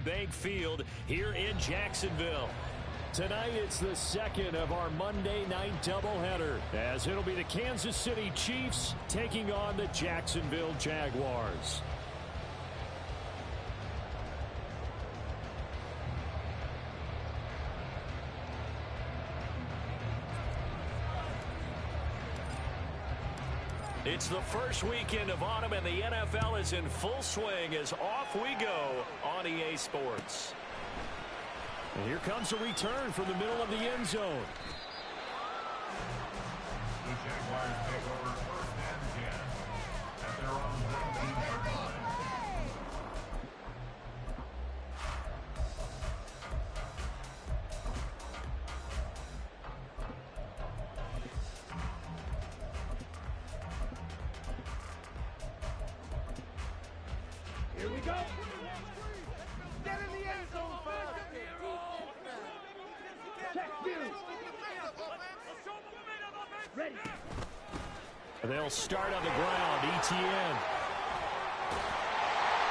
Bank Field here in Jacksonville. Tonight, it's the second of our Monday night doubleheader, as it'll be the Kansas City Chiefs taking on the Jacksonville Jaguars. It's the first weekend of autumn, and the NFL is in full swing as off we go on EA Sports. And here comes a return from the middle of the end zone. The Jaguars take over first and 10 at their own 19-yard line. Here we go. Get in the end zone first. Check you. Ready. They'll start on the ground. ETN.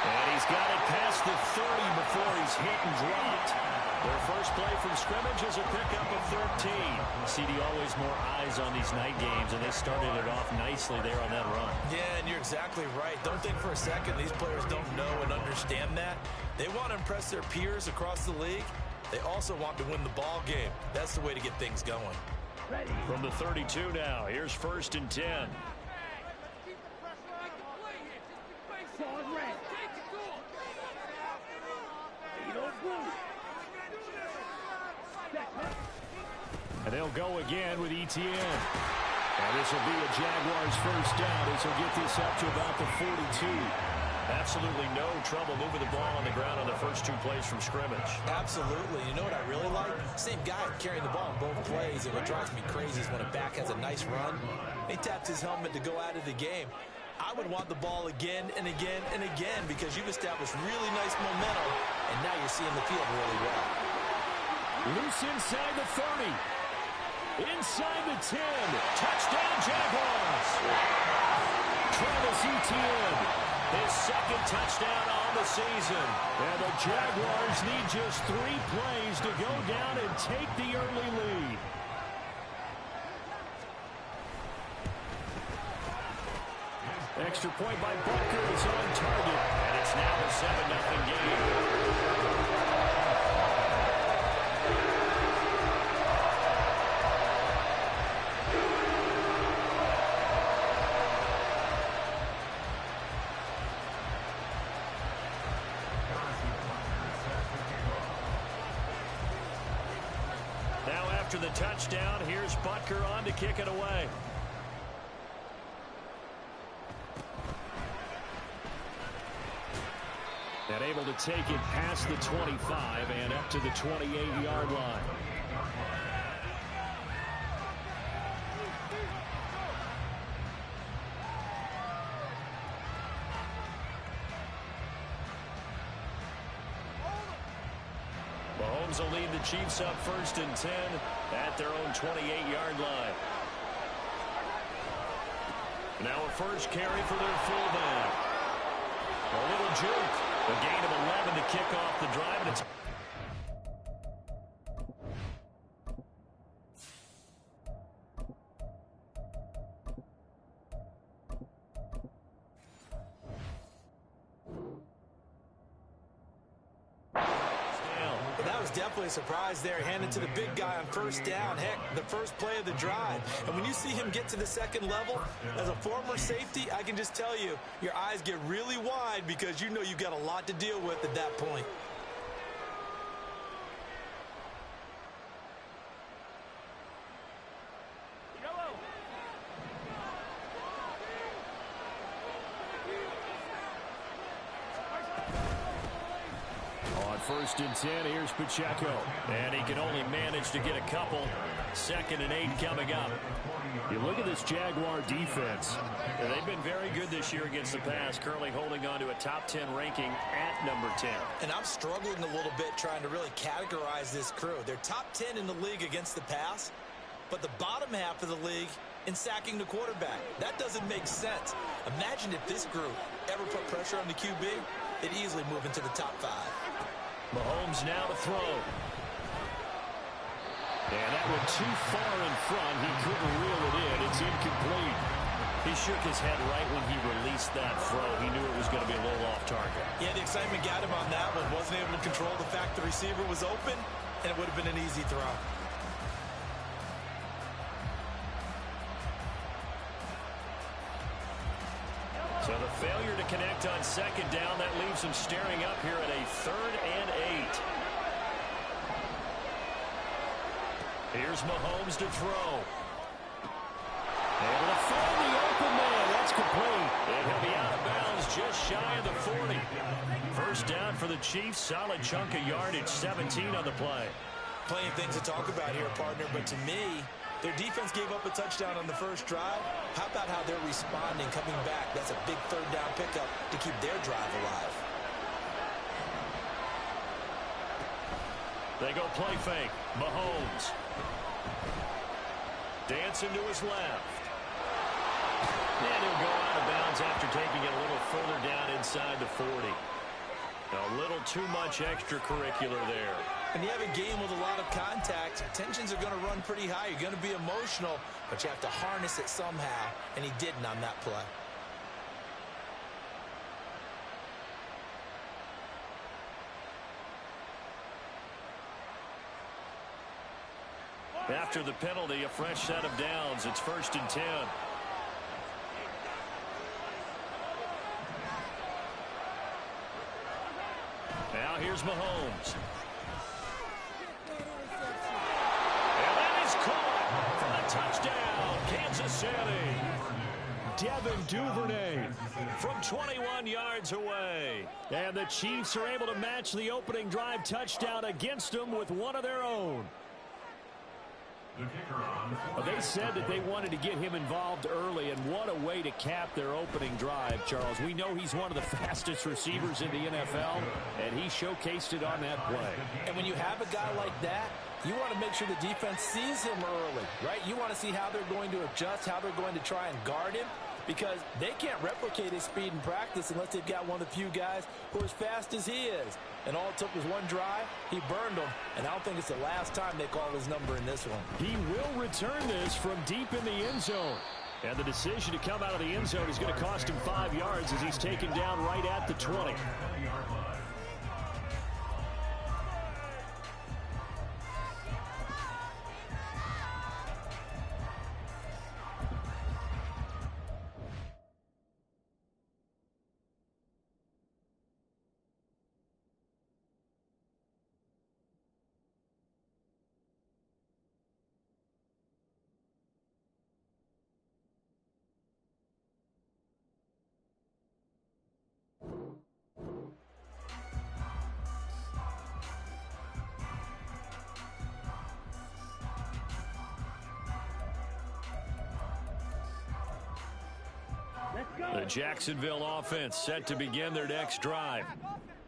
And he's got it past the 30 before he's hit and dropped. Their first play from scrimmage is a pickup of 13. CD, always more eyes on these night games, and they started it off nicely there on that run. Yeah, and you're exactly right. Don't think for a second these players don't know and understand that. They want to impress their peers across the league. They also want to win the ball game. That's the way to get things going. Ready. From the 32 now, here's first and 10. Ball red. And they'll go again with ETN. And this will be a Jaguars first down as he'll get this up to about the 42. Absolutely no trouble moving the ball on the ground on the first two plays from scrimmage. Absolutely. You know what I really like? Same guy carrying the ball in both plays, and what drives me crazy is when a back has a nice run, he taps his helmet to go out of the game. I would want the ball again and again and again because you've established really nice momentum, and now you're seeing the field really well. Loose inside the 30. Inside the 10. Touchdown, Jaguars. Travis Etienne, his second touchdown on the season. And the Jaguars need just 3 plays to go down and take the early lead. Extra point by Butker is on target. And it's now a 7-0 game. Now after the touchdown, here's Butker on to kick it away. And able to take it past the 25 and up to the 28-yard line. Mahomes will lead the Chiefs up first and 10 at their own 28-yard line. Now a first carry for their fullback. A little juke. A gain of 11 to kick off the drive, and it's That was definitely a surprise there, handed to the big guy on first down. Heck, the first play of the drive. And when you see him get to the second level, as a former safety, I can just tell you, your eyes get really wide because you know you've got a lot to deal with at that point. first and 10. Here's Pacheco. And he can only manage to get a couple. 2nd and 8 coming up. You look at this Jaguar defense. And they've been very good this year against the pass, currently holding on to a top 10 ranking at number 10. And I'm struggling a little bit trying to really categorize this crew. They're top 10 in the league against the pass, but the bottom half of the league in sacking the quarterback. That doesn't make sense. Imagine if this group ever put pressure on the QB, they'd easily move into the top 5. Mahomes now to throw. And that one too far in front. He couldn't reel it in. It's incomplete. He shook his head right when he released that throw. He knew it was going to be a little off target. Yeah, the excitement got him on that one. Wasn't able to control the fact the receiver was open, and it would have been an easy throw. So the failure to connect on second down, that leaves him staring up here at a 3rd and 8. Here's Mahomes to throw. Able to find the open man. That's complete. And he'll be out of bounds just shy of the 40. First down for the Chiefs. Solid chunk of yardage. 17 on the play. Plenty of things to talk about here, partner, but to me, their defense gave up a touchdown on the first drive. How about how they're responding, coming back? That's a big 3rd down pickup to keep their drive alive. They go play fake. Mahomes. Dancing to his left. And he'll go out of bounds after taking it a little further down inside the 40. A little too much extracurricular there. When you have a game with a lot of contact, tensions are going to run pretty high. You're going to be emotional, but you have to harness it somehow, and he didn't on that play. After the penalty, a fresh set of downs. It's 1st and 10. Now here's Mahomes. And that is caught for a touchdown, Kansas City. Devin Duvernay from 21 yards away. And the Chiefs are able to match the opening drive touchdown against them with one of their own. Well, they said that they wanted to get him involved early, and what a way to cap their opening drive, Charles. We know he's one of the fastest receivers in the NFL, and he showcased it on that play. And when you have a guy like that, you want to make sure the defense sees him early, right? You want to see how they're going to adjust, how they're going to try and guard him, because they can't replicate his speed in practice unless they've got one of the few guys who are as fast as he is. And all it took was one drive. He burned them, and I don't think it's the last time they call his number in this one. He will return this from deep in the end zone. And the decision to come out of the end zone is going to cost him 5 yards as he's taken down right at the 20. The Jacksonville offense set to begin their next drive.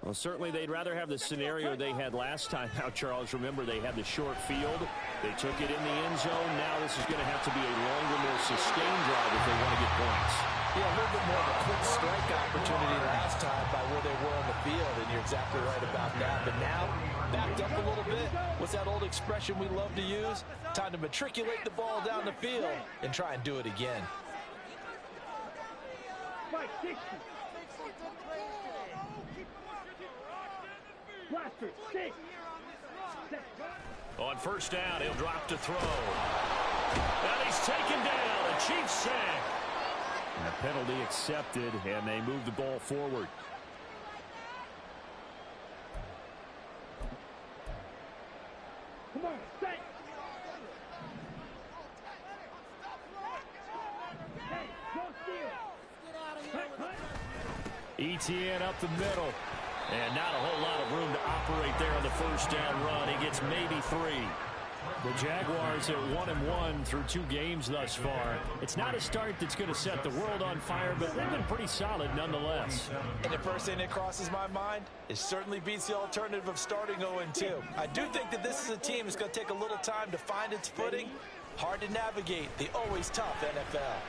Well, certainly they'd rather have the scenario they had last time out, Charles. Remember, they had the short field. They took it in the end zone. Now this is going to have to be a longer, more sustained drive if they want to get points. Yeah, a little bit more of a quick strike opportunity last time by where they were on the field, and you're exactly right about that. But now, backed up a little bit. What's that old expression we love to use? Time to matriculate the ball down the field and try and do it again. On first down, he'll drop to throw. And he's taken down. A Chiefs sack. And a penalty accepted, and they move the ball forward. Come on, set. Hey, don't steal. Etienne up the middle. And not a whole lot of room to operate there on the first down run. He gets maybe 3. The Jaguars at 1-1 through 2 games thus far. It's not a start that's going to set the world on fire, but they've been pretty solid nonetheless. And the first thing that crosses my mind, it certainly beats the alternative of starting 0-2. I do think that this is a team that's going to take a little time to find its footing. Hard to navigate the always tough NFL.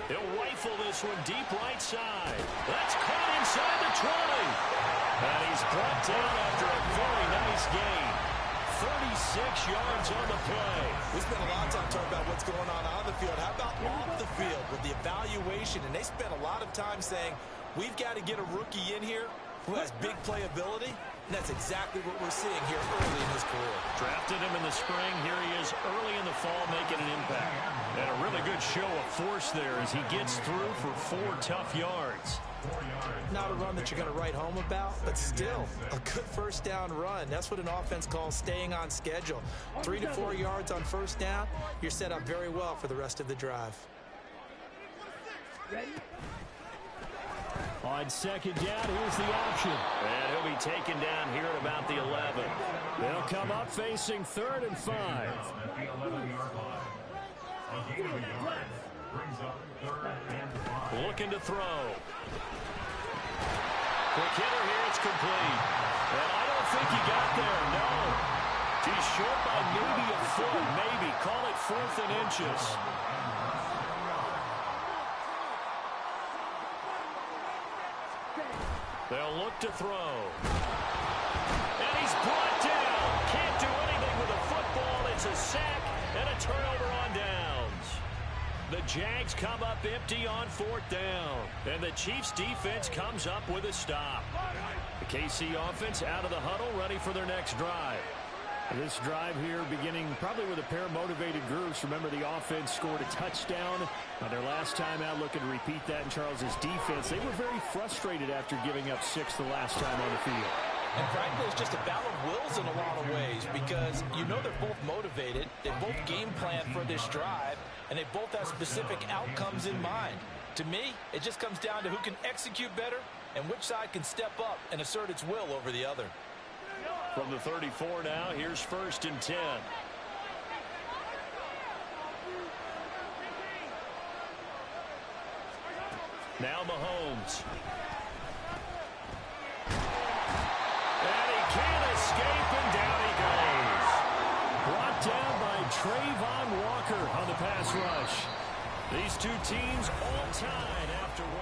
He'll rifle this one deep right side. That's caught inside the 20. And he's brought down after a very nice gain. 36 yards on the play. We spent a lot of time talking about what's going on the field. How about off the field with the evaluation? And they spent a lot of time saying, we've got to get a rookie in here who has big playability. And that's exactly what we're seeing here early in his career. Drafted him in the spring. Here he is early in the fall making an impact. And a really good show of force there as he gets through for 4 tough yards. Not a run that you're going to write home about, but still a good first down run. That's what an offense calls staying on schedule. 3 to 4 yards on first down, you're set up very well for the rest of the drive. On second down, here's the option. And he'll be taken down here at about the 11. They'll come up facing 3rd and 5. At the 11-yard line. A gain of a yard brings up 3rd and 5. Looking to throw. Quick hitter here, it's complete. And I don't think he got there, no. He's short by maybe a foot, maybe. Call it 4th and inches. They'll look to throw. And he's brought down. Can't do anything with a football. It's a sack and a turnover on downs. The Jags come up empty on 4th down. And the Chiefs defense comes up with a stop. The KC offense out of the huddle, ready for their next drive. This drive here beginning probably with a pair of motivated groups. Remember, the offense scored a touchdown on their last time out. Looking to repeat that in Charles's defense. They were very frustrated after giving up 6 the last time on the field. And frankly, it's just a battle of wills in a lot of ways because you know they're both motivated. They both game plan for this drive, and they both have specific outcomes in mind. To me, it just comes down to who can execute better and which side can step up and assert its will over the other. From the 34 now, here's 1st and 10. Now Mahomes. And he can't escape, and down he goes. Brought down by Trayvon Walker on the pass rush. These two teams all tied after 1.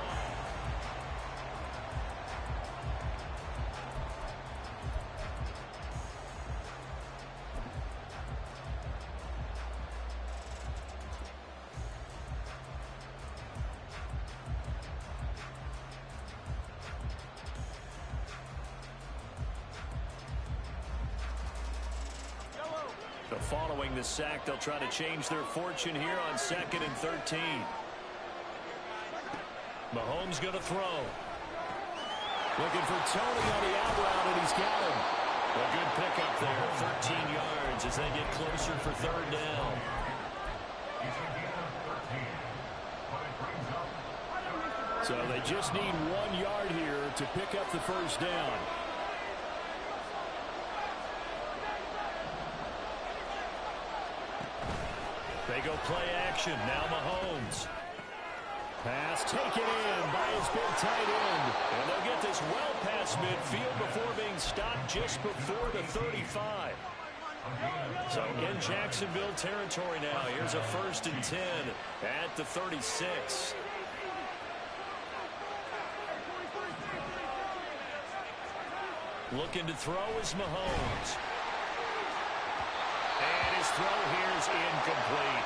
Following the sack, they'll try to change their fortune here on 2nd and 13. Mahomes going to throw. Looking for Tony on the out route, and he's got him. A good pickup there, 13 yards as they get closer for 3rd down. So they just need 1 yard here to pick up the first down. They go play action. Now Mahomes. Pass taken in by his big tight end. And they'll get this well past midfield before being stopped just before the 35. So in Jacksonville territory now. Here's a 1st and 10 at the 36. Looking to throw is Mahomes. And his throw here is incomplete.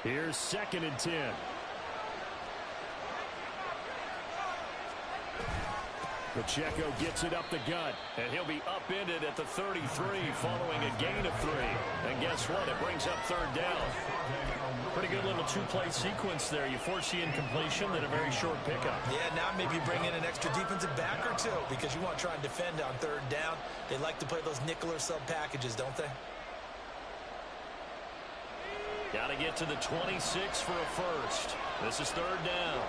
Here's 2nd and 10. Pacheco gets it up the gut, and he'll be upended at the 33 following a gain of 3. And guess what? It brings up 3rd down. Pretty good little 2-play sequence there. You force the incompletion, then a very short pickup. Yeah, now maybe bring in an extra defensive back or 2 because you want to try and defend on 3rd down. They like to play those nickel or sub packages, don't they? Got to get to the 26 for a first. This is 3rd down.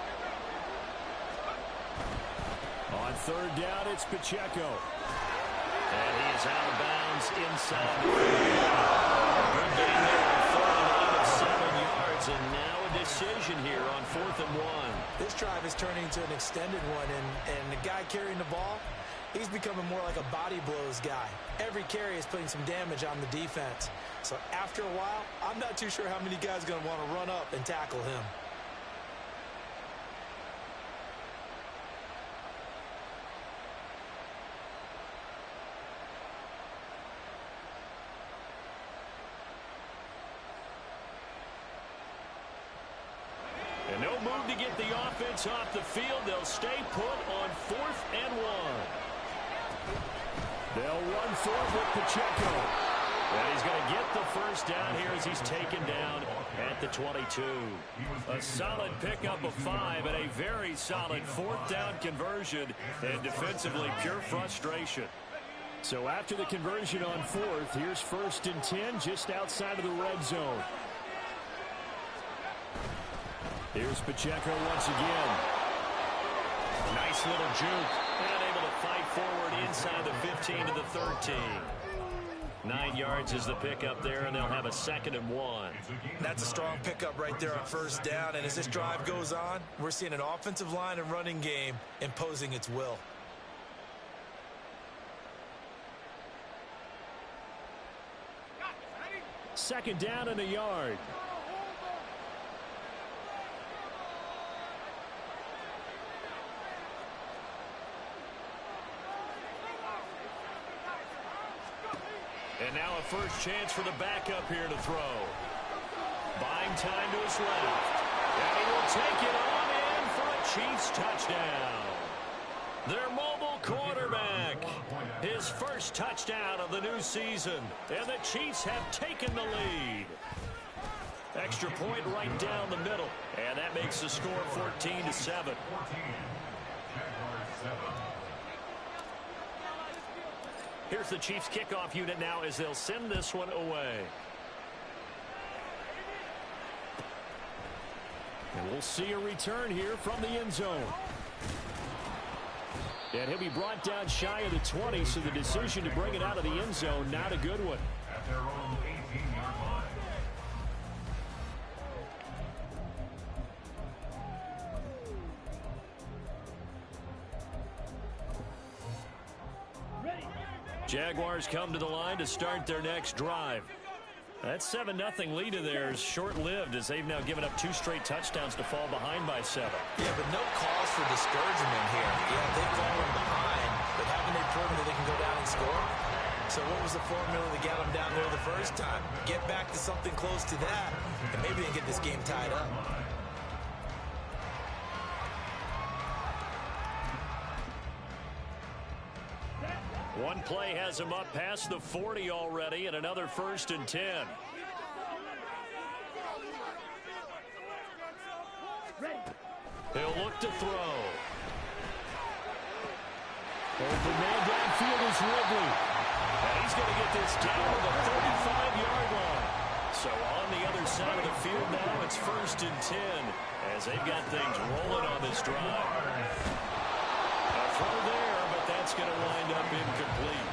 On 3rd down, it's Pacheco. And he is out of bounds inside. Good gain there on 3rd and 8 of 7 yards. And now a decision here on 4th and 1. This drive is turning into an extended one. And the guy carrying the ball, He's becoming more like a body blows guy. Every carry is putting some damage on the defense. So after a while, I'm not too sure how many guys are going to want to run up and tackle him. And no move to get the offense off the field. They'll stay put on 4th and 1. They'll run forward with Pacheco. And he's going to get the first down here as he's taken down at the 22. A solid pickup of 5 and a very solid 4th down conversion. And defensively, pure frustration. So after the conversion on 4th, here's 1st and 10 just outside of the red zone. Here's Pacheco once again. Nice little juke. And able to fight forward inside the 15 to the 13. 9 yards is the pickup there, and they'll have a 2nd and 1. That's a strong pickup right there on 1st down. And as this drive goes on, we're seeing an offensive line and running game imposing its will. Second down and a yard. And now a first chance for the backup here to throw. Buying time to his left. And he will take it on in for a Chiefs touchdown. Their mobile quarterback. His first touchdown of the new season. And the Chiefs have taken the lead. Extra point right down the middle. And that makes the score 14-7. Here's the Chiefs kickoff unit now as they'll send this one away. And we'll see a return here from the end zone. And he'll be brought down shy of the 20, so the decision to bring it out of the end zone, not a good one. At their own 18-yard line. Jaguars come to the line to start their next drive. That 7-0 lead of theirs short-lived as they've now given up 2 straight touchdowns to fall behind by 7. Yeah, but no cause for discouragement here. Yeah, they've fallen behind, but haven't they proven that they can go down and score? So what was the formula to get them down there the first time? Get back to something close to that, and maybe they can get this game tied up. One play has him up past the 40 already, and another 1st and 10. He'll look to throw. Open man downfield is Ridley. And he's going to get this down to the 35-yard line. So on the other side of the field now, it's 1st and 10 as they've got things rolling on this drive. A throw there, but that's going to wind up incomplete.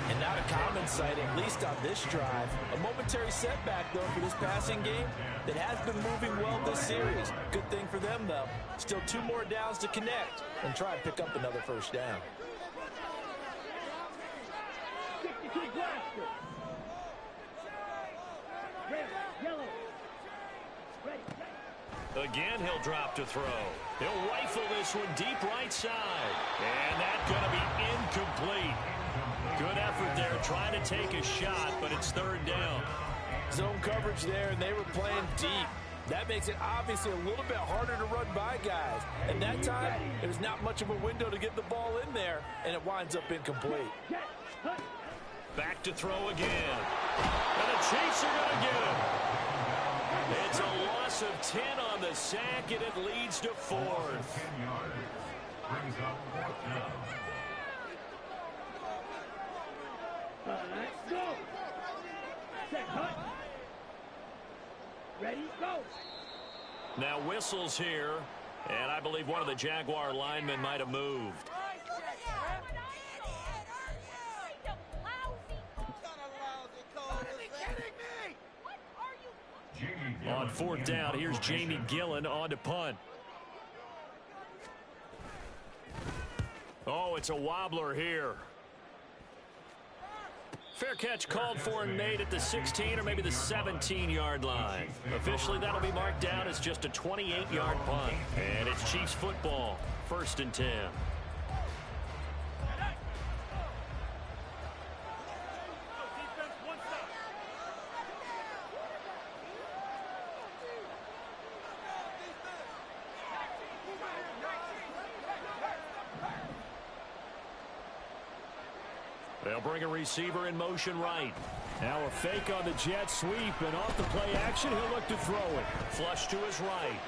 And not a common sight, at least on this drive. A momentary setback, though, for this passing game that has been moving well this series. Good thing for them, though. Still 2 more downs to connect and try and pick up another 1st down. Again, he'll drop to throw. He'll rifle this one deep right side. And that's going to be incomplete. Good effort there trying to take a shot, but it's 3rd down. Zone coverage there, and they were playing deep. That makes it obviously a little bit harder to run by guys. And that time, there's not much of a window to get the ball in there, and it winds up incomplete. Back to throw again. And the Chiefs are going to get him. It's a loss of 10 on the sack, and it leads to 4th. 10 yards. Brings up 4th down. Let's go. Set, cut. Ready, go. Now whistles here, and I believe one of the Jaguar linemen might have moved. On 4th down, here's Jamie Gillen on to punt. Oh, it's a wobbler here. Fair catch called for and made at the 16 or maybe the 17-yard line. Officially, that'll be marked down as just a 28-yard punt. And it's Chiefs football, 1st and 10. They'll bring a receiver in motion right. Now a fake on the jet sweep, and off the play action, he'll look to throw it. Flush to his right.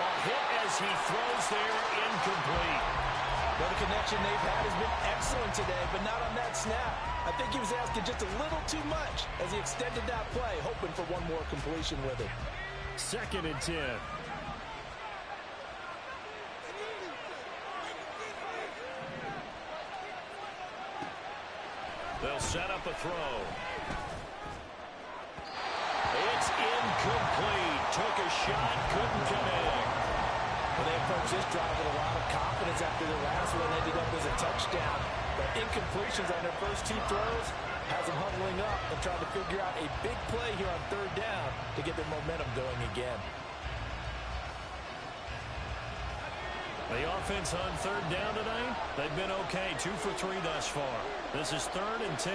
A hit as he throws there, incomplete. Well, the connection they've had has been excellent today, but not on that snap. I think he was asking just a little too much as he extended that play, hoping for one more completion with it. 2nd and 10. They'll set up a throw. It's incomplete. Took a shot, couldn't connect. Well, they approached this drive with a lot of confidence after their last one ended up as a touchdown. But incompletions on their first 2 throws has them huddling up and trying to figure out a big play here on 3rd down to get their momentum going again. The offense on 3rd down tonight, they've been okay. 2 for 3 thus far. This is 3rd and 10.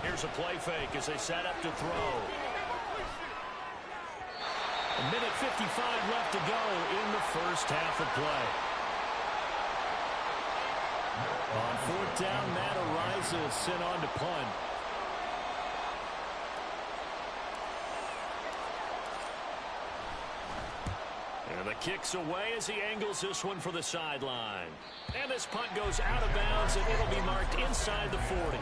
Here's a play fake as they set up to throw. A minute 55 left to go in the first half of play. On 4th down, Matt Araiza is sent on to punt. And the kick's away as he angles this one for the sideline. And this punt goes out of bounds, and it'll be marked inside the 40.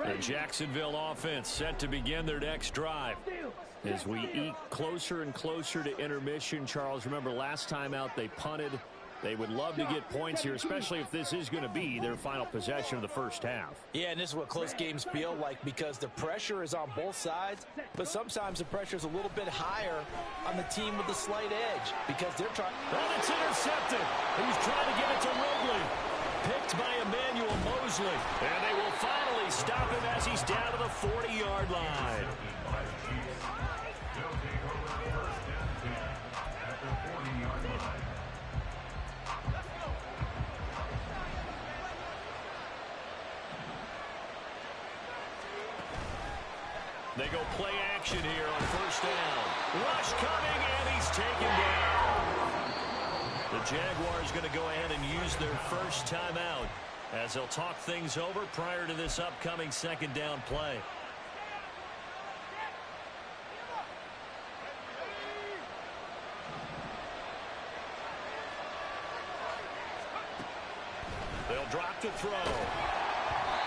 The Jacksonville offense set to begin their next drive. As we eke closer and closer to intermission, Charles, remember last time out they punted. They would love to get points here, especially if this is going to be their final possession of the first half. Yeah, and this is what close games feel like because the pressure is on both sides, but sometimes the pressure is a little bit higher on the team with the slight edge because they're trying. And it's intercepted. He's trying to get it to Wrigley. Picked by Emmanuel Mosley. And they will finally stop him as he's down to the 40-yard line. They go play action here on 1st down. Rush coming, and he's taken down. The Jaguars going to go ahead and use their first timeout as they'll talk things over prior to this upcoming 2nd down play. They'll drop to throw.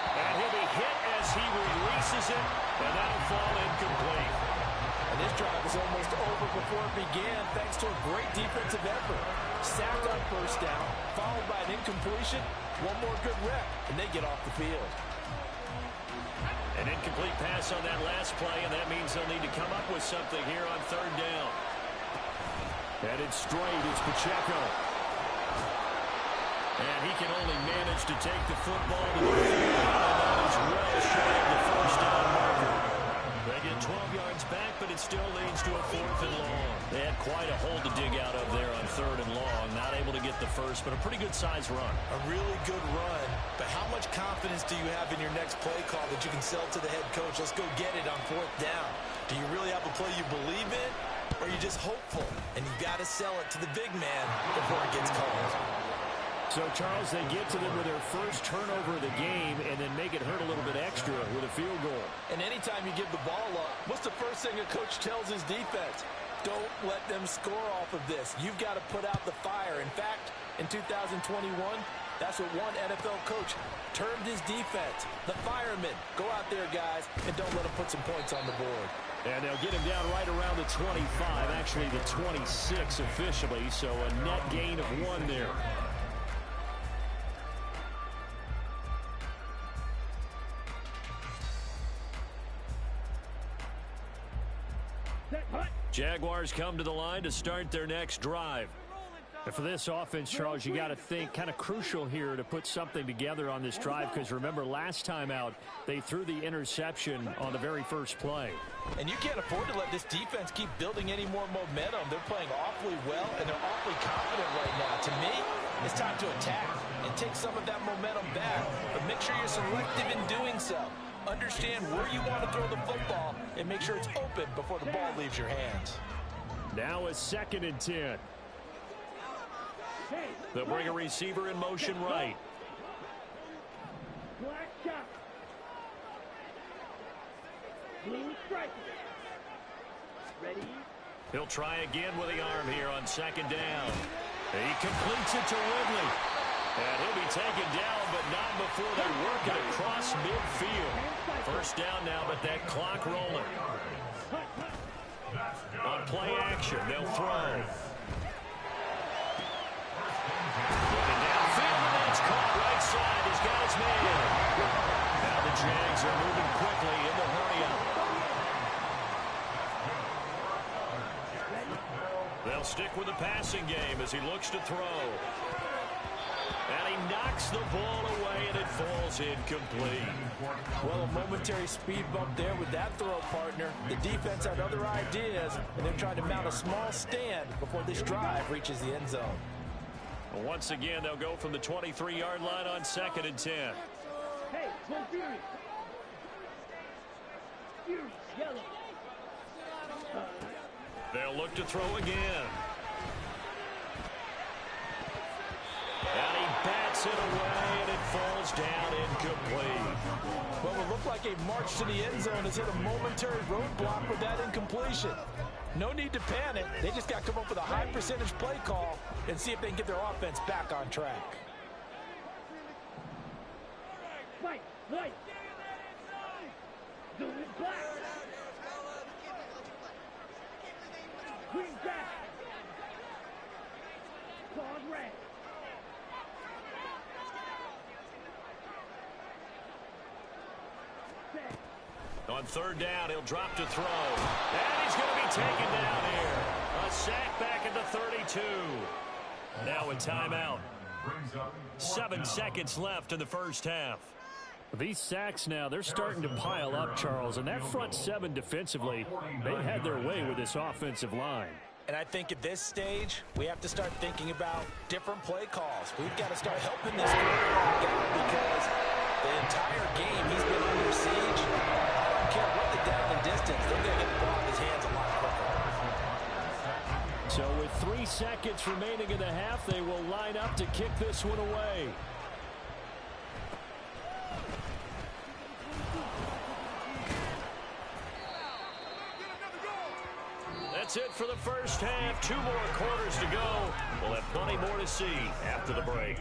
And he'll be hit as he releases it, and that'll fall incomplete. And this drive was almost over before it began thanks to a great defensive effort. Sacked on 1st down, followed by an incompletion. One more good rep, and they get off the field. An incomplete pass on that last play, and that means they'll need to come up with something here on 3rd down. Headed straight is Pacheco. And he can only manage to take the football to the field, and that is well short of the 1st down marker. They get 12 yards back, but it still leads to a 4th and long. They had quite a hole to dig out of there on 3rd and long. Not able to get the first, but a pretty good size run. A really good run, but how much confidence do you have in your next play call that you can sell to the head coach? Let's go get it on 4th down. Do you really have a play you believe in, or are you just hopeful? And you got to sell it to the big man before it gets called. So, Charles, they get to them with their first turnover of the game and then make it hurt a little bit extra with a field goal. And anytime you give the ball up, what's the first thing a coach tells his defense? Don't let them score off of this. You've got to put out the fire. In fact, in 2021, That's what one NFL coach termed his defense. The firemen. Go out there, guys, and don't let them put some points on the board. And they'll get him down right around the 25, actually the 26 officially, so a net gain of 1 there. Jaguars come to the line to start their next drive. And for this offense, Charles, you got to think kind of crucial here to put something together on this drive, because remember last time out they threw the interception on the very first play. And you can't afford to let this defense keep building any more momentum. They're playing awfully well, and they're awfully confident right now. To me, it's time to attack and take some of that momentum back, but make sure you're selective in doing so. Understand where you want to throw the football and make sure it's open before the ball leaves your hands. Now a 2nd and 10. They'll bring a receiver in motion right. Black shot. Blue strike. Ready? He'll try again with the arm here on 2nd down. He completes it to Ridley. And he'll be taken down, but not before they work it across midfield. First down now, but that clock rolling. On play action, they'll throw. Looking downfield, and that's caught right side. He's got his man. Now the Jags are moving quickly in the hurry-up. They'll stick with the passing game as he looks to throw. And he knocks the ball away, and it falls incomplete. Well, a momentary speed bump there with that throw, partner. The defense had other ideas, and they're trying to mount a small stand before this drive reaches the end zone. Once again, they'll go from the 23-yard line on 2nd and 10. Hey, go Fury. Fury, yellow. They'll look to throw again. And he bats it away, and it falls down incomplete. Well, it looked like a march to the end zone has hit a momentary roadblock with that incompletion. No need to panic. They just got to come up with a high percentage play call and see if they can get their offense back on track. White, white. Blue is black. Green jack. Claws red. On 3rd down, he'll drop to throw. And he's going to be taken down here. A sack back at the 32. Now a timeout. 7 seconds left in the first half. These sacks now, they're starting to pile up, Charles. And that front 7 defensively, they've had their way with this offensive line. And I think at this stage, we have to start thinking about different play calls. We've got to start helping this quarterback out because the entire game he's been under siege. I don't care what the down and distance, they're going to get the ball in his hands a lot quicker. So with 3 seconds remaining in the half, they will line up to kick this one away. That's it for the first half. 2 more quarters to go. We'll have plenty more to see after the break.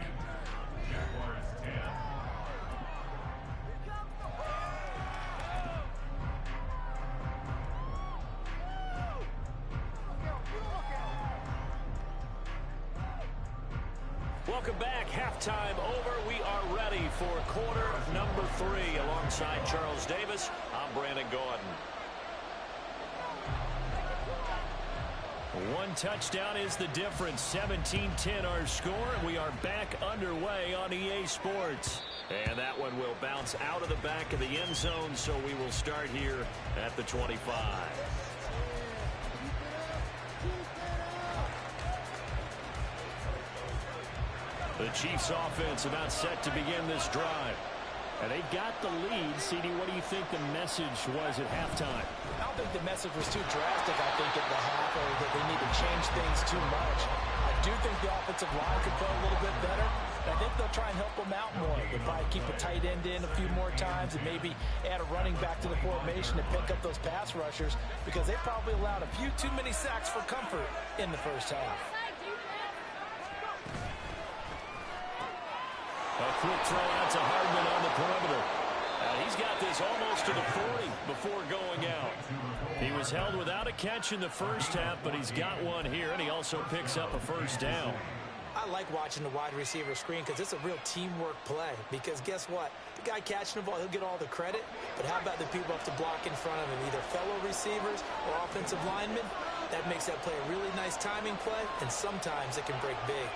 Welcome back. Halftime over. We are ready for quarter number 3. Alongside Charles Davis, I'm Brandon Gordon. 1 touchdown is the difference. 17-10 our score, and we are back underway on EA Sports. And that one will bounce out of the back of the end zone, so we will start here at the 25. The Chiefs offense about set to begin this drive. And they got the lead. CD, what do you think the message was at halftime? I don't think the message was too drastic, I think, at the half, or that they need to change things too much. I do think the offensive line could play a little bit better. And I think they'll try and help them out more. They'll probably keep a tight end in a few more times and maybe add a running back to the formation to pick up those pass rushers because they probably allowed a few too many sacks for comfort in the first half. A quick throw out to Hardman on the perimeter. He's got this almost to the 40 before going out. He was held without a catch in the first half, but he's got one here, and he also picks up a first down. I like watching the wide receiver screen because it's a real teamwork play. Because guess what? The guy catching the ball, he'll get all the credit. But how about the people who have to block in front of him, either fellow receivers or offensive linemen? That makes that play a really nice timing play, and sometimes it can break big.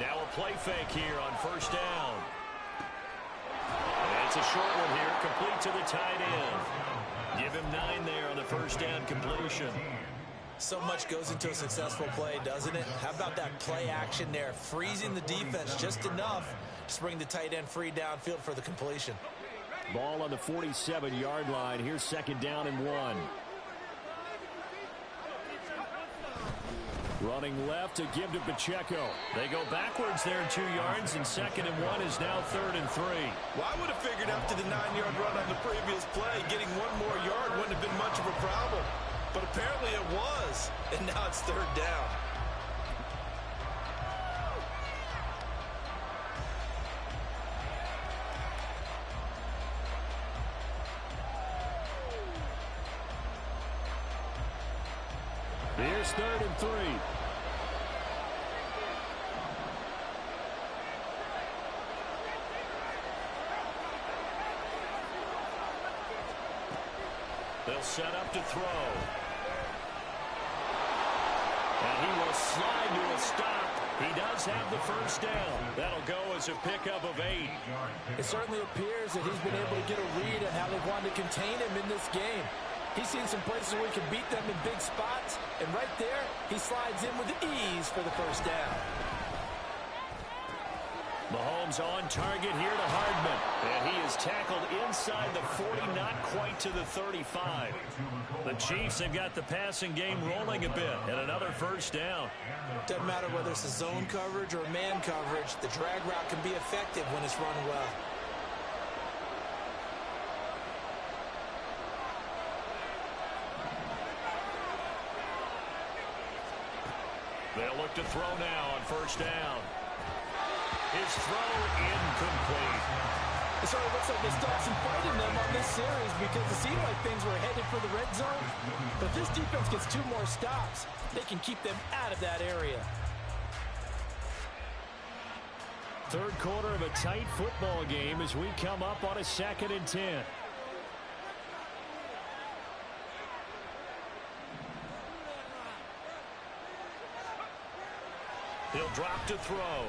Now a play fake here on first down. And it's a short one here, complete to the tight end. Give him 9 there on the first down completion. So much goes into a successful play, doesn't it? How about that play action there, freezing the defense just enough to bring the tight end free downfield for the completion. Ball on the 47-yard line. Here's second down and 1. Running left to give to Pacheco. They go backwards there 2 yards, and second and 1 is now 3rd and 3. Well, I would have figured after the 9-yard run on the previous play, getting 1 more yard wouldn't have been much of a problem. But apparently it was, and now it's 3rd down. Here's 3rd and 3. They'll set up to throw. And he will slide to a stop. He does have the first down. That'll go as a pickup of 8. It certainly appears that he's been able to get a read on how they've wanted to contain him in this game. He's seen some places where he can beat them in big spots, and right there, he slides in with ease for the first down. Mahomes on target here to Hardman, and he is tackled inside the 40, not quite to the 35. The Chiefs have got the passing game rolling a bit, and another first down. Doesn't matter whether it's a zone coverage or man coverage, the drag route can be effective when it's run well. They'll look to throw now on first down. His throw incomplete. It sort of looks like they still have some fight in them on this series because it seemed like things were headed for the red zone. But if this defense gets 2 more stops, they can keep them out of that area. Third quarter of a tight football game as we come up on a 2nd and 10. He'll drop to throw.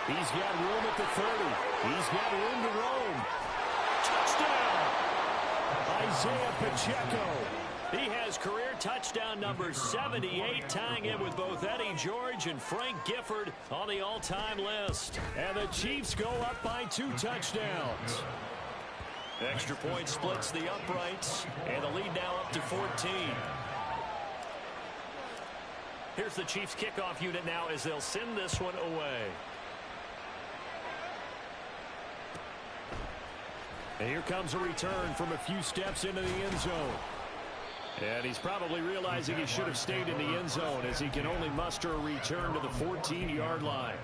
He's got room at the 30. He's got room to roam. Touchdown! Isaiah Pacheco. He has career touchdown number 78, tying him with both Eddie George and Frank Gifford on the all-time list. And the Chiefs go up by 2 touchdowns. Extra point splits the uprights, and the lead now up to 14. Here's the Chiefs kickoff unit now as they'll send this one away. And here comes a return from a few steps into the end zone. And he's probably realizing he should have stayed in the end zone as he can only muster a return to the 14-yard line.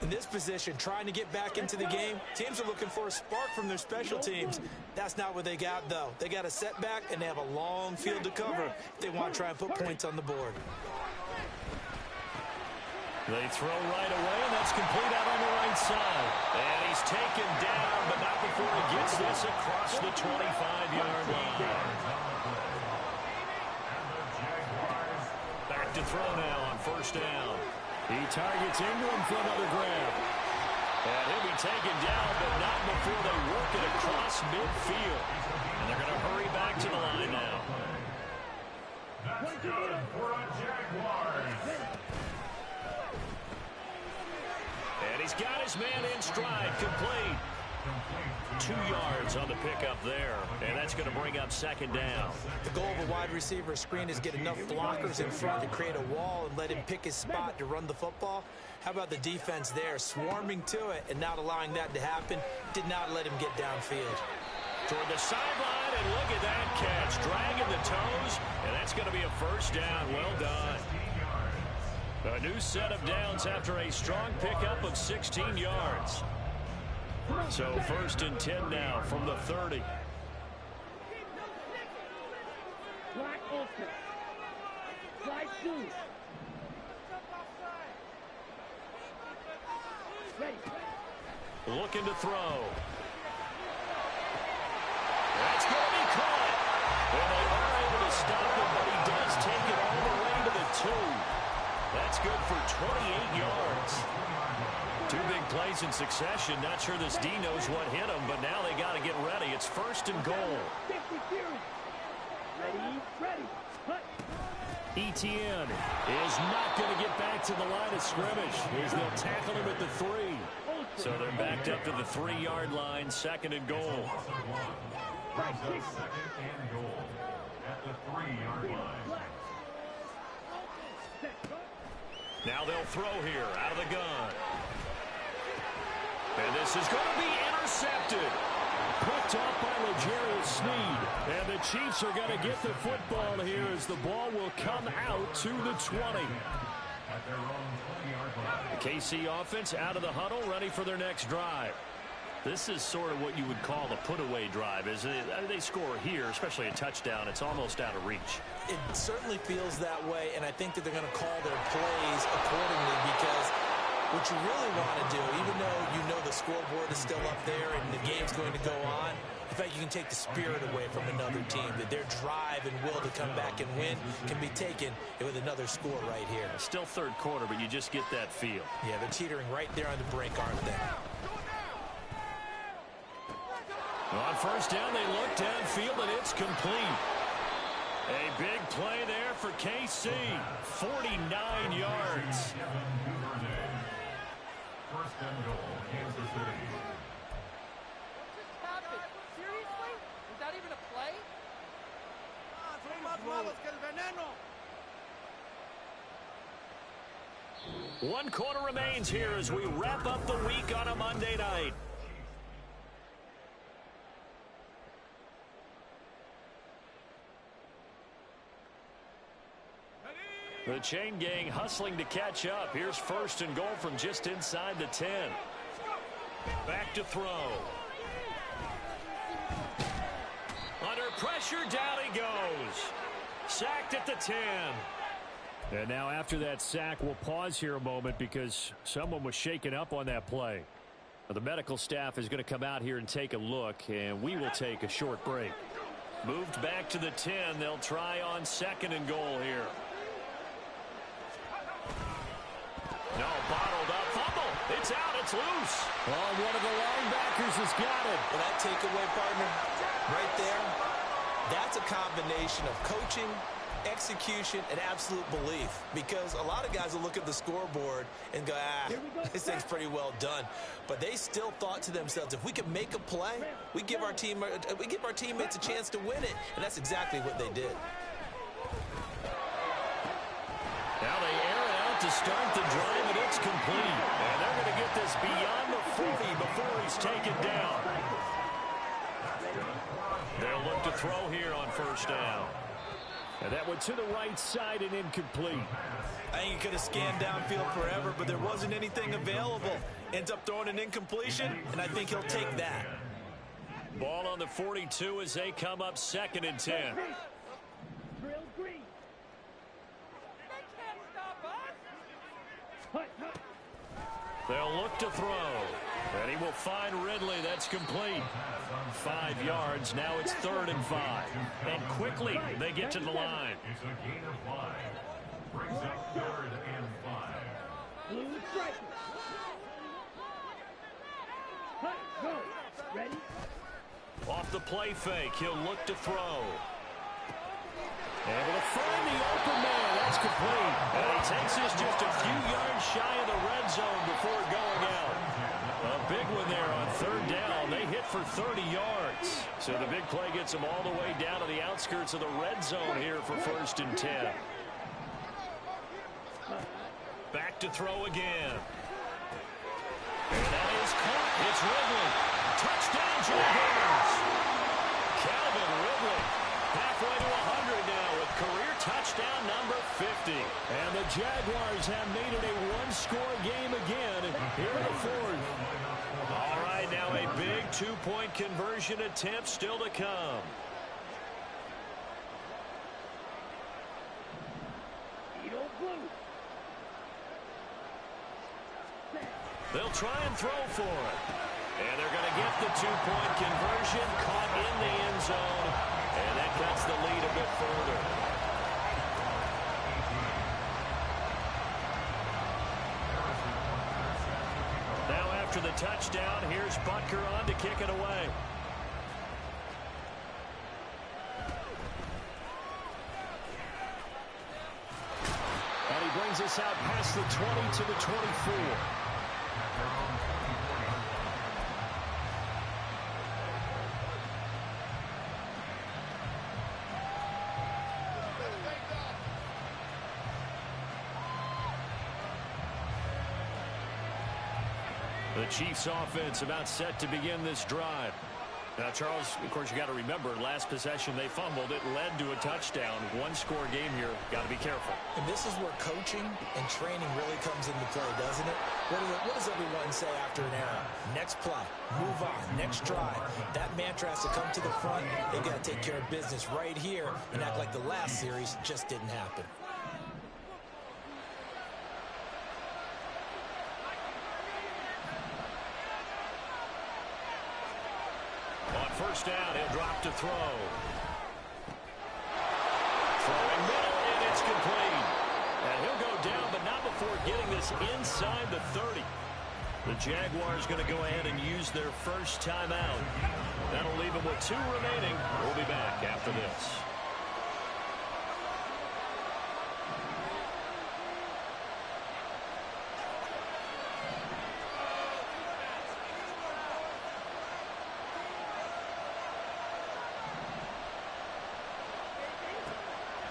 In this position, trying to get back into the game, teams are looking for a spark from their special teams. That's not what they got, though. They got a setback, and they have a long field to cover if they want to try and put points on the board. They throw right away, and that's complete out on the right side. And he's taken down, but not before he gets this across the 25-yard line. Back to throw now on first down. He targets Ingram for another grab. And he'll be taken down, but not before they work it across midfield. And they're going to hurry back to the line now. That's good for a Jaguars. And he's got his man in stride, complete. 2 yards on the pickup there, and that's going to bring up second down. The goal of a wide receiver screen is get enough blockers in front to create a wall and let him pick his spot to run the football. How about the defense there, swarming to it and not allowing that to happen? Did not let him get downfield. toward the sideline, and look at that catch. Dragging the toes, and that's going to be a first down. Well done. A new set of downs after a strong pickup of 16 yards. So 1st and 10 now from the 30. Black ultra. Slide 2. Ready. Looking to throw. That's going to be caught. And they are able to stop him, but he does take it all the way to the 2. That's good for 28 yards. 2 big plays in succession. Not sure this D knows what hit him, but now they got to get ready. It's 1st and goal. Ready. Etienne is not going to get back to the line of scrimmage as they'll tackle him at the 3. So they're backed up to the 3-yard line, 2nd and goal. Brings up 2nd and goal at the 3-yard line. Now they'll throw here out of the gun. And this is going to be intercepted. Picked off by L'Jarius Sneed. And the Chiefs are going to get the football here as the ball will come out to the 20. At their own 20-yard line. The KC offense out of the huddle, ready for their next drive. This is sort of what you would call a put-away drive. As they score here, especially a touchdown, it's almost out of reach. It certainly feels that way, and I think that they're going to call their plays accordingly because what you really want to do, even though you know the scoreboard is still up there and the game's going to go on, in fact, you can take the spirit away from another team, that their drive and will to come back and win can be taken with another score right here. Still 3rd quarter, but you just get that feel. Yeah, they're teetering right there on the brink, aren't they? On 1st down, they look downfield, and it's complete. A big play there for KC. 49 yards. 1st and goal, Kansas City. What just happened? Seriously? Was that even a play? One quarter remains here as we wrap up the week on a Monday night. The chain gang hustling to catch up. Here's 1st and goal from just inside the 10. Back to throw. Under pressure, down he goes. Sacked at the 10. And now after that sack, we'll pause here a moment because someone was shaken up on that play. The medical staff is going to come out here and take a look, and we will take a short break. Moved back to the 10. They'll try on 2nd and goal here. No, bottled up, fumble. It's out, it's loose. Oh, one of the linebackers has got it. Well, that takeaway, partner, right there, that's a combination of coaching, execution, and absolute belief. Because a lot of guys will look at the scoreboard and go, this thing's pretty well done. But they still thought to themselves, if we could make a play, we give our teammates a chance to win it. And that's exactly what they did. Now they air it out to start the drive, and it's complete. And they're going to get this beyond the 40 before he's taken down. They'll look to throw here on 1st down. And that went to the right side and incomplete. I think he could have scanned downfield forever, but there wasn't anything available. Ends up throwing an incompletion, and I think he'll take that. Ball on the 42 as they come up 2nd and 10. Drill green. They can't stop us! They'll look to throw. And he will find Ridley. That's complete. 5 yards. Now it's 3rd and 5. And quickly they get to the line. It's a gain of 5. Brings up 3rd and 5. Blue striker. Go. Ready? Off the play fake. He'll look to throw. Able to find the open man. That's complete. And he takes this just a few yards shy of the red zone before going out. A big one there on 3rd down. They hit for 30 yards. So the big play gets them all the way down to the outskirts of the red zone here for 1st and 10. Back to throw again. And that is caught. It's Ridley. Touchdown, Jaguars. halfway to 100 now with career touchdown number 50. And the Jaguars have made it a one-score game again here in the fourth. All right, now a big two-point conversion attempt still to come. They'll try and throw for it. And they're going to get the two-point conversion, caught in the end zone. And that cuts the lead a bit further. Now after the touchdown, here's Butker on to kick it away. And he brings us out past the 20 to the 24. The Chiefs offense about set to begin this drive. Now, Charles, of course, you got to remember, last possession they fumbled. It led to a touchdown. One-score game here. Got to be careful. And this is where coaching and training really comes into play, doesn't it? What does everyone say after an error? Next play, move on, next drive. That mantra has to come to the front. They got to take care of business right here and act like the last series just didn't happen. First down, he'll drop to throw. Throwing middle, and it's complete. And he'll go down, but not before getting this inside the 30. The Jaguars going to go ahead and use their first timeout. That'll leave them with 2 remaining. We'll be back after this.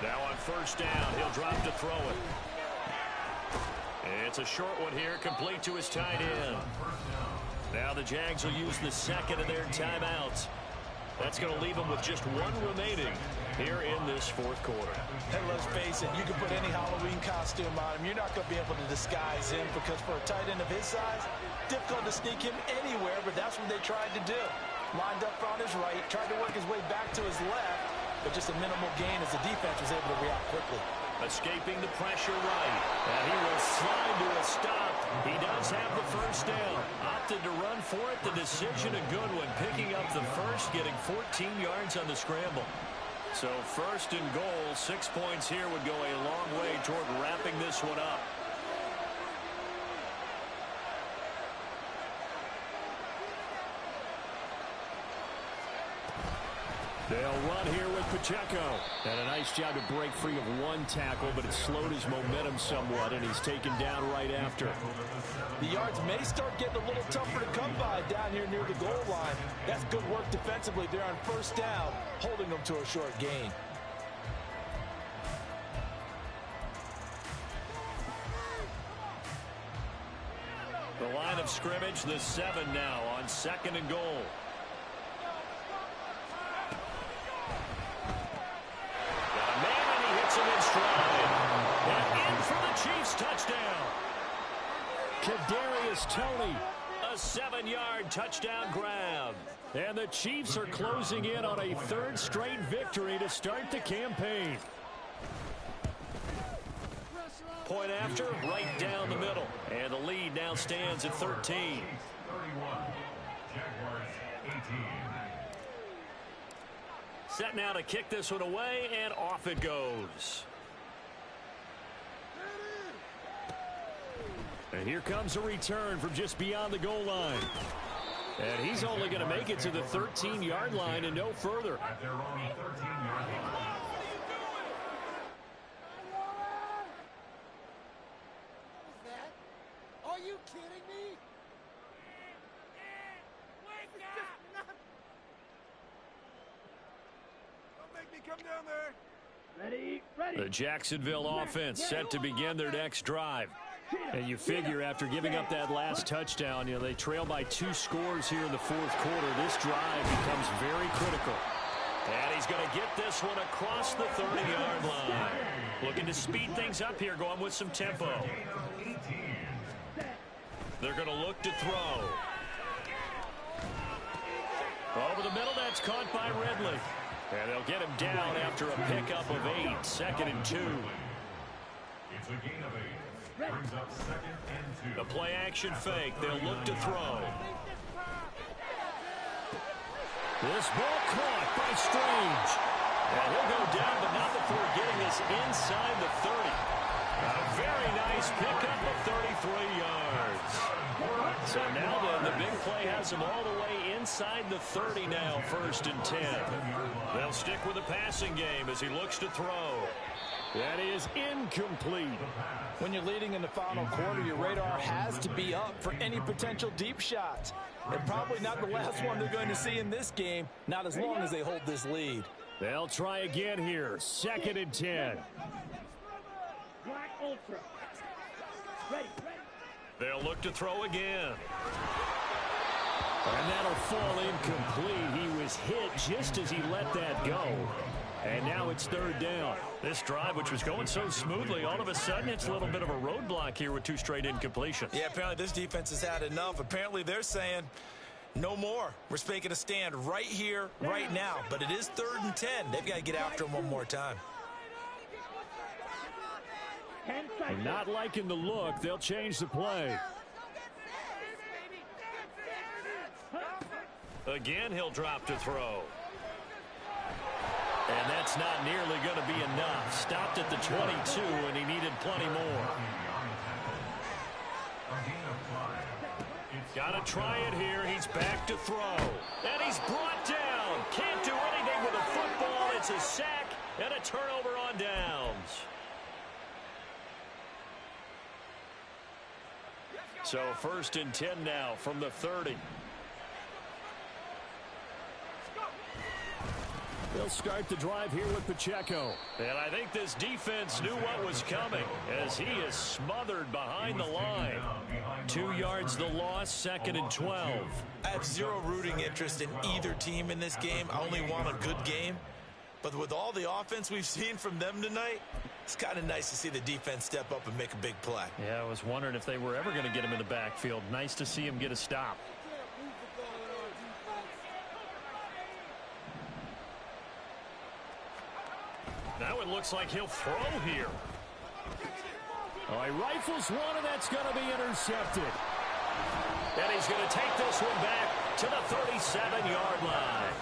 Now on first down, he'll drop to throw it. It's a short one here, complete to his tight end. Now the Jags will use the second of their timeouts. That's going to leave them with just 1 remaining here in this fourth quarter. And let's face it, you can put any Halloween costume on him. You're not going to be able to disguise him because for a tight end of his size, difficult to sneak him anywhere, but that's what they tried to do. Lined up on his right, tried to work his way back to his left, but just a minimal gain as the defense was able to react quickly. Escaping the pressure right. And he will slide to a stop. He does have the first down. Opted to run for it. The decision a good one. Picking up the first, getting 14 yards on the scramble. So first and goal, 6 points here would go a long way toward wrapping this one up. They'll run here with Pacheco. And a nice job to break free of 1 tackle, but it slowed his momentum somewhat, and he's taken down right after. The yards may start getting a little tougher to come by down here near the goal line. That's good work defensively there on first down, holding them to a short gain. The line of scrimmage, the 7 now on second and goal. And in for the Chiefs touchdown. Kadarius Toney, a 7-yard touchdown grab. And the Chiefs are closing in on a 3rd straight victory to start the campaign. Point after, right down the middle. And the lead now stands at 13. 31. Jaguars 18. Set now to kick this one away, and off it goes. And here comes a return from just beyond the goal line. And he's only going to make it to the 13-yard line and no further. At their own 13-yard line. Are you kidding me? Don't make me come down there. Ready. The Jacksonville offense set to begin their next drive. And you figure after giving up that last touchdown, they trail by 2 scores here in the fourth quarter. This drive becomes very critical. And he's going to get this one across the 30-yard line. Looking to speed things up here, going with some tempo. They're going to look to throw. Over the middle, that's caught by Ridley. And they'll get him down after a pickup of 8, 2nd and 2. It's a gain of 8. Brings up 2nd and 2. The play action fake. They'll look to throw. This ball caught by Strange. And he'll go down, but not before getting this inside the 30. A very nice pickup of 33 yards. So now the big play has him all the way inside the 30 now, 1st and 10. They'll stick with the passing game as he looks to throw. That is incomplete. When you're leading in the final quarter, your radar has to be up for any potential deep shots. And probably not the last one they're going to see in this game, not as long as they hold this lead. They'll try again here, 2nd and 10. Black Ultra. Ready. They'll look to throw again. And that'll fall incomplete. He was hit just as he let that go. And now it's 3rd down. This drive, which was going so smoothly, all of a sudden it's a little bit of a roadblock here with 2 straight incompletions. Yeah, apparently this defense has had enough. Apparently they're saying no more. We're making a stand right here, right now. But it is 3rd and 10. They've got to get after him one more time. And not liking the look, they'll change the play. Again, he'll drop to throw. And that's not nearly going to be enough. Stopped at the 22, and he needed plenty more. Got to try it here. He's back to throw. And he's brought down. Can't do anything with a football. It's a sack and a turnover on downs. So 1st and 10 now from the 30. They'll start the drive here with Pacheco. And I think this defense knew what was coming as he is smothered behind the line. 2 yards the loss, 2nd and 12. I have zero rooting interest in either team in this game. I only want a good game. But with all the offense we've seen from them tonight, it's kind of nice to see the defense step up and make a big play. Yeah, I was wondering if they were ever going to get him in the backfield. Nice to see him get a stop. Now it looks like he'll throw here. Oh, he rifles one, and that's going to be intercepted. And he's going to take this one back to the 37-yard line.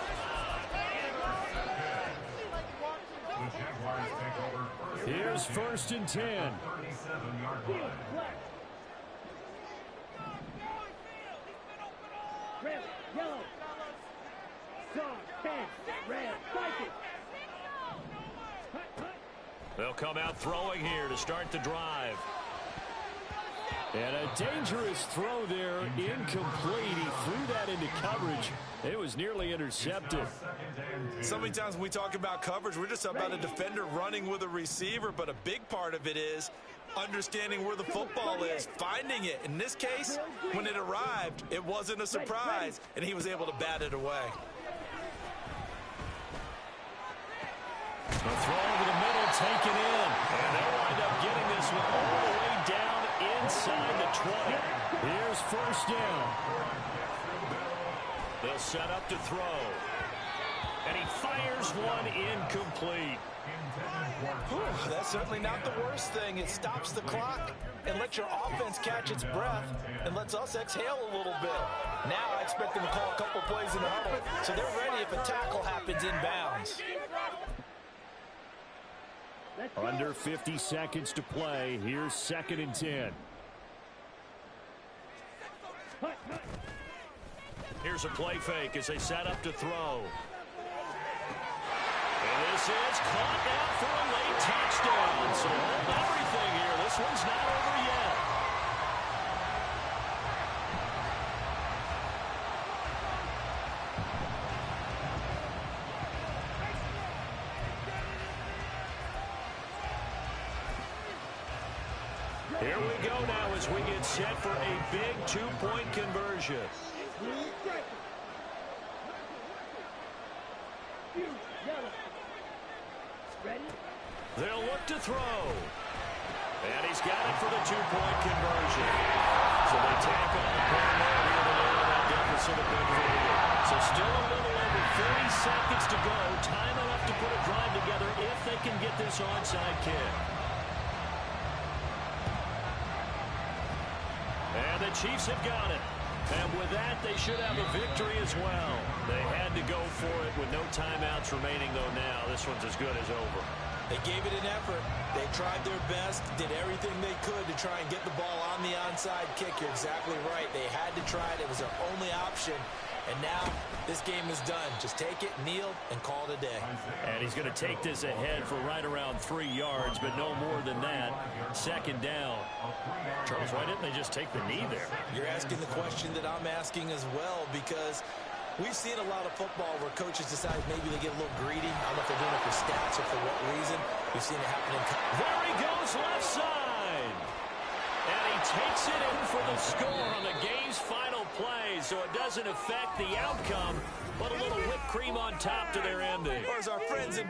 Here's 1st and 10. 37-yard line. Red, yellow. Star, 10, red, Vikings. They'll come out throwing here to start the drive. And a dangerous throw there, incomplete. He threw that into coverage. It was nearly intercepted. So many times when we talk about coverage, we're just about a defender running with a receiver, but a big part of it is understanding where the football is, finding it. In this case, when it arrived, it wasn't a surprise, and he was able to bat it away. A throw over the middle, taken in. And they'll wind up getting this one all the way down inside the 20. Here's 1st down. They'll set up to throw. And he fires one incomplete. Whew, that's certainly not the worst thing. It stops the clock and lets your offense catch its breath and lets us exhale a little bit. Now I expect them to call a couple plays in the huddle, so they're ready if a tackle happens inbounds. Under 50 seconds to play. Here's 2nd and 10. Here's a play fake as they set up to throw. And this is caught out for a late touchdown. So hold everything here. This one's not over yet. Here we go now as we get set for a big 2-point conversion. They'll look to throw. And he's got it for the two-point conversion. So they tack on the corner here to narrow that deficit a bit further. So still a little over 40 seconds to go. Time enough to put a drive together if they can get this onside kick. And the Chiefs have got it. And with that, they should have a victory as well. They had to go for it with no timeouts remaining, though now. This one's as good as over. They gave it an effort. They tried their best, did everything they could to try and get the ball on the onside kick. You're exactly right. They had to try it. It was their only option. And now this game is done. Just take it, kneel, and call it a day. And he's going to take this ahead for right around 3 yards, but no more than that. Second down. Charles, why didn't they just take the knee there? You're asking the question that I'm asking as well, because we've seen a lot of football where coaches decide maybe they get a little greedy. I don't know if they're doing it for stats or for what reason. We've seen it happen in... There he goes, left side. And he takes it in for the score on the game's final play, so it doesn't affect the outcome, but a little whipped cream on top to their ending. Or as our friends in